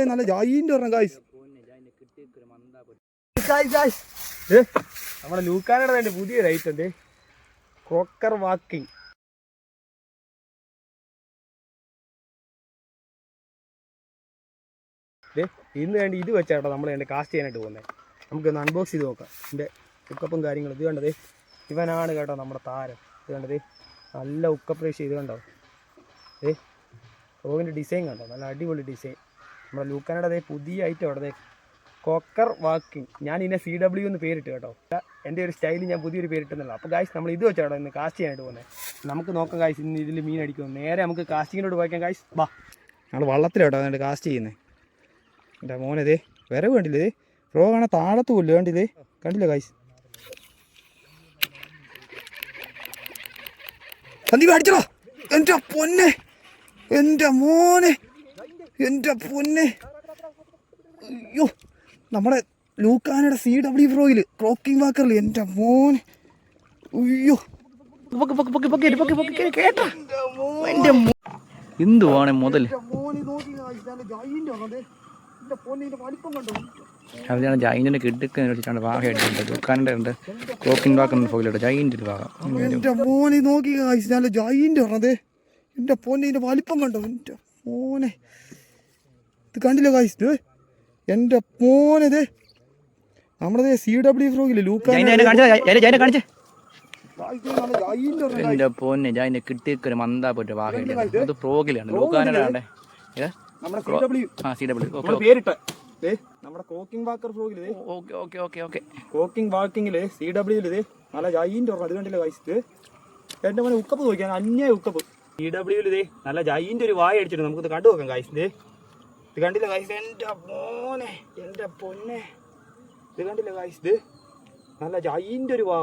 നല്ല ജായിന്റെ പറഞ്ഞ ഗായ്സ് നമ്മുടെ ലൂക്കാനയുടെ തന്നെ പുതിയ റൈറ്റ് ഉണ്ട്, ക്രോക്കർ വാക്കിംഗ്. ഇന്ന് വേണ്ടി ഇത് വെച്ചാട്ടോ നമ്മൾ എൻ്റെ കാസ്റ്റ് ചെയ്യാനായിട്ട് പോകുന്നത്. നമുക്കൊന്ന് അൺബോക്സ് ചെയ്ത് നോക്കാം ഇതിൻ്റെ ഉക്കപ്പും കാര്യങ്ങളും. ഇത് കണ്ടത് ഇവനാണ് കേട്ടോ നമ്മുടെ താരം. ഇത് കണ്ടത് നല്ല ഉക്കപ്പ് റേഷ്യോ. ഇത് കണ്ടോ റോഗിൻ്റെ ഡിസൈൻ കണ്ടോ, നല്ല അടിപൊളി ഡിസൈൻ. നമ്മുടെ ലൂക്കാനയുടെ പുതിയ ഐറ്റം അവിടെ കോക്കർ വാക്കിംഗ്. ഞാൻ ഇതിനെ CW എന്ന് പേരിട്ട് കേട്ടോ. എൻ്റെ ഒരു സ്റ്റൈലിൽ ഞാൻ പുതിയൊരു പേരിട്ടെന്നല്ല. അപ്പോൾ ഗായ്സ് നമ്മൾ ഇത് വെച്ചാട്ടോ ഇന്ന് കാസ്റ്റ് ചെയ്യാനായിട്ട് പോകുന്നത്. നമുക്ക് നോക്കാം ഗായ്സ് ഇന്ന് ഇതിൽ മീൻ അടിക്കും. നേരെ നമുക്ക് കാസ്റ്റിങ്ങിനോട് പോയിക്കാം ഗായ്സ്. ബാ, ഞങ്ങൾ വള്ളത്തിലോട്ടോ അതുകൊണ്ട് കാസ്റ്റ് ചെയ്യുന്നത്. എൻ്റെ മോനതേ വിരവ് കണ്ടില്ലേ, റോ കാണാൻ താഴത്ത് പോലും കണ്ടില്ലേ, കണ്ടില്ല ഗായ്സ്. സന്ദീപ് അടിച്ചോ, എൻ്റെ പൊന്നെ, എൻ്റെ മോനെ, എൻ്റെ പൊന്നെ. അയ്യോ, നമ്മുടെ ലൂക്കാനയുടെ CW ഫ്രോയിൽ ക്രോക്കിംഗ് വാക്കറിൽ എൻ്റെ മോനെ. അയ്യോ എന്തുവാണ് മുതൽ അതിലാണ് ജൈൻ്റെ കിടക്കുന്ന വെച്ചിട്ടാണ് വാഹ അടിച്ചിട്ടുണ്ട്. ലൂക്കാൻ്റെ ഉണ്ട്, ക്രോക്കിംഗ് വാക്കുണ്ട് ഫോയിലുണ്ട്, ജൈൻ്റെ ഒരു ഭാഗം. എൻ്റെ മോനെ നോക്കി നല്ല ജൈൻ്റെ പറഞ്ഞത്. എൻ്റെ പൊന്നെ ഇതിൻ്റെ വലിപ്പം കണ്ടോ, എൻ്റെ മോനെ. ഇത് കണ്ടില്ല കായ്സ്, ഇത് എൻ്റെ മോനത് നമ്മുടെ CW ഫ്രോയില് ലൂക്കാൻ്റെ പൊന്നെ ജൈൻ്റെ കിട്ടിയൊക്കെ മന്ദാ പോയിട്ട് വാഹ അത് ഫ്രോഗിലാണ്. ലൂക്കാനാണ് നമ്മുടെ ക്രോക്കിംഗ് വാക്കർ ഫ്രോഗില് ക്രോക്കിംഗ് വാക്കിങ്ങില് CW നല്ല ജൈൻ്റെ ഓർമ്മ. അത് കണ്ടില്ല കായ്സ്, ഇത് എൻ്റെ മോനെ ഉക്കപ്പ് നോക്കിയാൽ അന്യായ ഉക്കപ്പ്. CW നല്ല ജൈൻ്റെ ഒരു വായ അടിച്ചിട്ട് നമുക്കിത് കണ്ടു നോക്കാം കായ്സ്. ഇത് കണ്ടില്ല കായ്സ്, എൻ്റെ മോനെ, എൻ്റെ പൊന്നെ. ഇത് കണ്ടില്ല കായ്സ്, ഇത് നല്ല ജൈൻ്റെ ഒരു വാ.